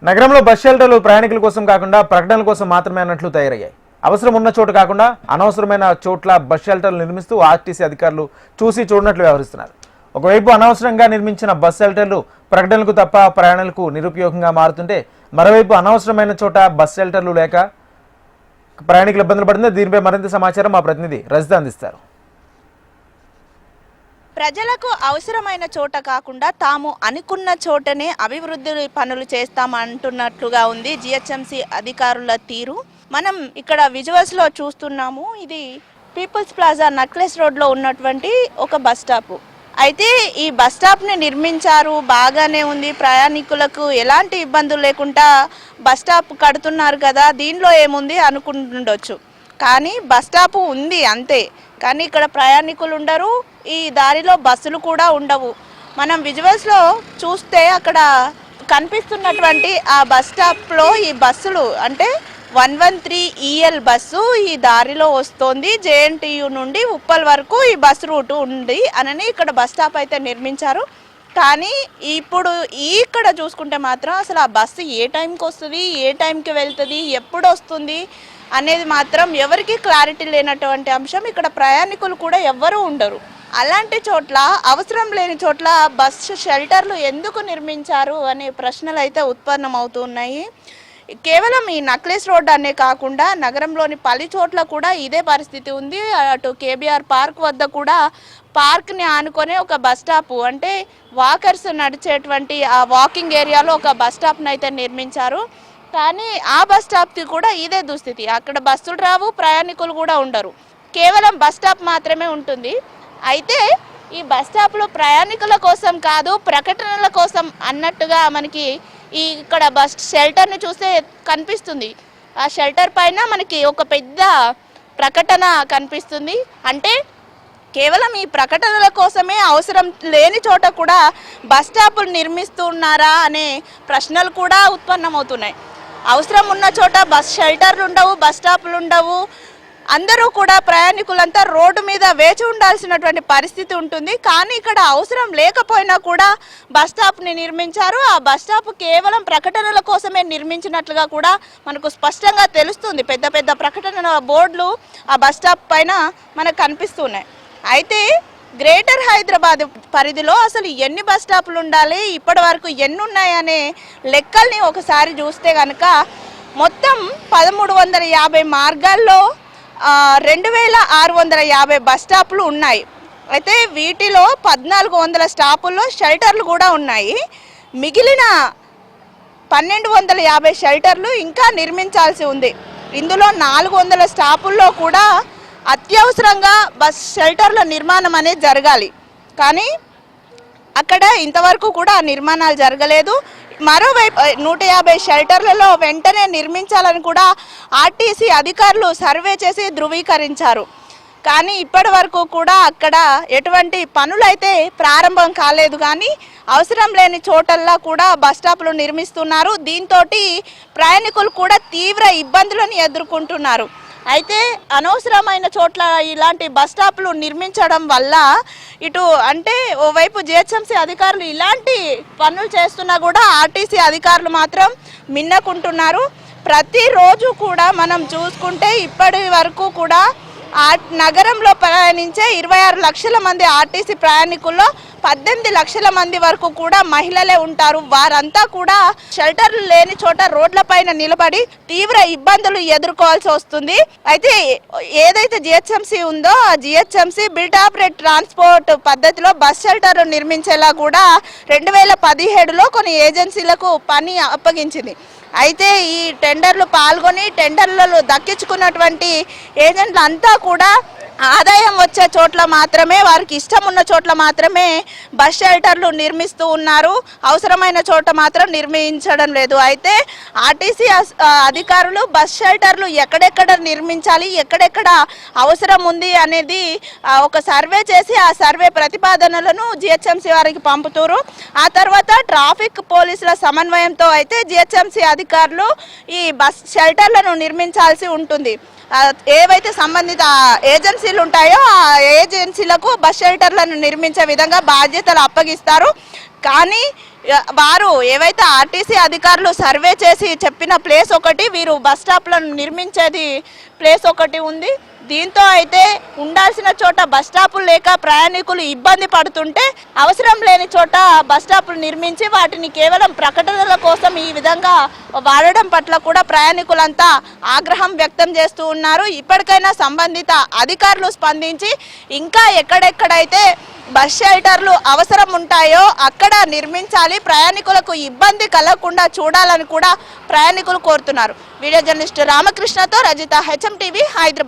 నగరంలో బస్ షెల్టర్లు ప్రయాణికుల కోసం కాకుండా ప్రకటనల కోసం మాత్రమే అన్నట్లు తయారయ్యాయి. అవసరం ఉన్న చోట కాకుండా అనవసరమైన చోట్ల బస్ షెల్టర్లు నిర్మిస్తూ ఆర్టీసీ అధికారులు చూసి చూడనట్లు వ్యవహరిస్తున్నారు. ఒకవైపు అనవసరంగా నిర్మించిన బస్ షెల్టర్లు ప్రకటనలకు తప్ప ప్రయాణాలకు నిరుపయోగంగా మారుతుంటే, మరోవైపు అనవసరమైన చోట బస్ షెల్టర్లు లేక ప్రయాణికులు ఇబ్బందులు పడుతుంది. దీనిపై మరింత సమాచారం మా ప్రతినిధి రజిత అందిస్తారు. ప్రజలకు అవసరమైన చోట కాకుండా తాము అనుకున్న చోటనే అభివృద్ధి పనులు చేస్తామంటున్నట్లుగా ఉంది జిహెచ్ఎంసీ అధికారుల తీరు. మనం ఇక్కడ విజువల్స్ లో చూస్తున్నాము. ఇది పీపుల్స్ ప్లాజా నక్లెస్ రోడ్ లో ఉన్నటువంటి ఒక బస్ స్టాప్. అయితే ఈ బస్ స్టాప్ ని నిర్మించారు, బాగానే ఉంది, ప్రయాణికులకు ఎలాంటి ఇబ్బందులు లేకుండా బస్ స్టాప్ కడుతున్నారు కదా, దీనిలో ఏముంది అనుకుంటుండొచ్చు. కానీ బస్ స్టాప్ ఉంది అంతే, కానీ ఇక్కడ ప్రయాణికులు ఉండరు, ఈ దారిలో బస్సులు కూడా ఉండవు. మనం విజువల్స్లో చూస్తే అక్కడ కనిపిస్తున్నటువంటి ఆ బస్ స్టాప్లో ఈ బస్సులు అంటే 113 EL బస్సు ఈ దారిలో వస్తుంది. JNTU నుండి ఉప్పల్ వరకు ఈ బస్సు రూటు ఉంది అని ఇక్కడ బస్ స్టాప్ అయితే నిర్మించారు. కానీ ఇప్పుడు ఇక్కడ చూసుకుంటే మాత్రం అసలు ఆ బస్సు ఏ టైంకి వస్తుంది, ఏ టైంకి వెళ్తుంది, ఎప్పుడు వస్తుంది అనేది మాత్రం ఎవరికి క్లారిటీ లేనటువంటి అంశం. ఇక్కడ ప్రయాణికులు కూడా ఎవ్వరూ ఉండరు. అలాంటి చోట్ల, అవసరం లేని చోట్ల బస్సు షెల్టర్లు ఎందుకు నిర్మించారు అనే ప్రశ్నలు అయితే ఉత్పన్నమవుతున్నాయి. కేవలం ఈ నక్లెస్ రోడ్ అనే కాకుండా నగరంలోని పలు చోట్ల కూడా ఇదే పరిస్థితి ఉంది. అటు KBR పార్క్ వద్ద కూడా పార్క్ని ఆనుకొని ఒక బస్ స్టాప్ అంటే వాకర్స్ నడిచేటువంటి ఆ వాకింగ్ ఏరియాలో ఒక బస్ స్టాప్ని అయితే నిర్మించారు. కానీ ఆ బస్ స్టాప్కి కూడా ఇదే దుస్థితి. అక్కడ బస్సులు రావు, ప్రయాణికులు కూడా ఉండరు, కేవలం బస్ స్టాప్ మాత్రమే ఉంటుంది. అయితే ఈ బస్ స్టాప్లో ప్రయాణికుల కోసం కాదు, ప్రకటనల కోసం అన్నట్టుగా మనకి ఇక్కడ బస్ షెల్టర్ని చూస్తే కనిపిస్తుంది. ఆ షెల్టర్ పైన మనకి ఒక పెద్ద ప్రకటన కనిపిస్తుంది. అంటే కేవలం ఈ ప్రకటనల కోసమే అవసరం లేని చోట కూడా బస్ స్టాపులు నిర్మిస్తున్నారా అనే ప్రశ్నలు కూడా ఉత్పన్నమవుతున్నాయి. అవసరం ఉన్న చోట బస్ షెల్టర్లు ఉండవు, బస్ స్టాపులు ఉండవు. అందరూ కూడా ప్రయాణికులంతా రోడ్డు మీద వేచి ఉండాల్సినటువంటి పరిస్థితి ఉంటుంది. కానీ ఇక్కడ అవసరం లేకపోయినా కూడా బస్ స్టాప్ని నిర్మించారు. ఆ బస్ స్టాప్ కేవలం ప్రకటనల కోసమే నిర్మించినట్లుగా కూడా మనకు స్పష్టంగా తెలుస్తుంది. పెద్ద పెద్ద ప్రకటన బోర్డులు ఆ బస్ స్టాప్ పైన మనకు కనిపిస్తున్నాయి. అయితే గ్రేటర్ హైదరాబాద్ పరిధిలో అసలు ఎన్ని బస్ స్టాపులు ఉండాలి, ఇప్పటి వరకు ఎన్ని ఉన్నాయనే లెక్కల్ని ఒకసారి చూస్తే కనుక మొత్తం 1350 మార్గాల్లో 2650 బస్ స్టాపులు ఉన్నాయి. అయితే వీటిలో 1400 స్టాపుల్లో షెల్టర్లు కూడా ఉన్నాయి. మిగిలిన 1250 షెల్టర్లు ఇంకా నిర్మించాల్సి ఉంది. ఇందులో 400 స్టాపుల్లో కూడా అత్యవసరంగా బస్ షెల్టర్ల నిర్మాణం అనేది జరగాలి. కానీ అక్కడ ఇంతవరకు కూడా నిర్మాణాలు జరగలేదు. మరోవైపు 150 షెల్టర్లలో వెంటనే నిర్మించాలని కూడా ఆర్టీసీ అధికారులు సర్వే చేసి ధృవీకరించారు. కానీ ఇప్పటి వరకు కూడా అక్కడ ఎటువంటి పనులైతే ప్రారంభం కాలేదు. కానీ అవసరం లేని చోటల్లా కూడా బస్ స్టాప్లు నిర్మిస్తున్నారు. దీంతో ప్రయాణికులు కూడా తీవ్ర ఇబ్బందులను ఎదుర్కొంటున్నారు. అయితే అనవసరమైన చోట్ల ఇలాంటి బస్ స్టాప్లు నిర్మించడం వల్ల ఇటు అంటే ఓవైపు జిహెచ్ఎంసీ అధికారులు ఇలాంటి పనులు చేస్తున్నా కూడా ఆర్టీసీ అధికారులు మాత్రం మిన్నకుంటున్నారు. ప్రతిరోజు కూడా మనం చూసుకుంటే ఇప్పటి వరకు కూడా నగరంలో ప్రయాణించే 26 లక్షల మంది ఆర్టీసీ ప్రయాణికుల్లో 18 లక్షల మంది వరకు కూడా మహిళలే ఉంటారు. వారంతా కూడా షెల్టర్లు లేని చోట రోడ్లపైన నిలబడి తీవ్ర ఇబ్బందులు ఎదుర్కోవాల్సి వస్తుంది. అయితే ఏదైతే జిహెచ్ఎంసీ ఉందో ఆ జిహెచ్ఎంసీ బిల్ట్ ఆపరేట్ ట్రాన్స్పోర్ట్ పద్ధతిలో బస్ షెల్టర్ నిర్మించేలా కూడా 2017లో కొన్ని ఏజెన్సీలకు పని అప్పగించింది. అయితే ఈ టెండర్లు పాల్గొని టెండర్లలో దక్కించుకున్నటువంటి ఏజెంట్లు అంతా కూడా ఆదాయం వచ్చే చోట్ల మాత్రమే, వారికి ఇష్టం ఉన్న చోట్ల మాత్రమే బస్ షెల్టర్లు నిర్మిస్తూ ఉన్నారు. అవసరమైన చోట మాత్రం నిర్మించడం లేదు. అయితే ఆర్టీసీ అధికారులు బస్ షెల్టర్లు ఎక్కడెక్కడ నిర్మించాలి, ఎక్కడెక్కడ అవసరం ఉంది అనేది ఒక సర్వే చేసి ఆ సర్వే ప్రతిపాదనలను జిహెచ్ఎంసీ వారికి పంపుతారు. ఆ తర్వాత ట్రాఫిక్ పోలీసుల సమన్వయంతో అయితే జిహెచ్ఎంసీ అధికారులు ఈ బస్ షెల్టర్లను నిర్మించాల్సి ఉంటుంది. ఏవైతే సంబంధిత ఏజెన్సీలు ఉంటాయో ఆ ఏజెన్సీలకు బస్ షెల్టర్లను నిర్మించే విధంగా బాధ్యతలు అప్పగిస్తారు. కానీ వారు ఏవైతే ఆర్టీసీ అధికారులు సర్వే చేసి చెప్పిన ప్లేస్ ఒకటి, వీరు బస్ స్టాప్లను నిర్మించేది ప్లేస్ ఒకటి ఉంది. దీంతో అయితే ఉండాల్సిన చోట బస్ స్టాపులు లేక ప్రయాణికులు ఇబ్బంది పడుతుంటే అవసరం లేని చోట బస్ స్టాపులు నిర్మించి వాటిని కేవలం ప్రకటనల కోసం ఈ విధంగా వాడడం పట్ల కూడా ప్రయాణికులంతా ఆగ్రహం వ్యక్తం చేస్తూ ఉన్నారు. ఇప్పటికైనా సంబంధిత అధికారులు స్పందించి ఇంకా ఎక్కడెక్కడైతే బస్ షెల్టర్లు అవసరం ఉంటాయో అక్కడ నిర్మించాలి, ప్రయాణికులకు ఇబ్బంది కలగకుండా చూడాలని కూడా ప్రయాణికులు కోరుతున్నారు. వీడియో జర్నలిస్టు రామకృష్ణతో రజిత, HM TV, హైదరాబాద్.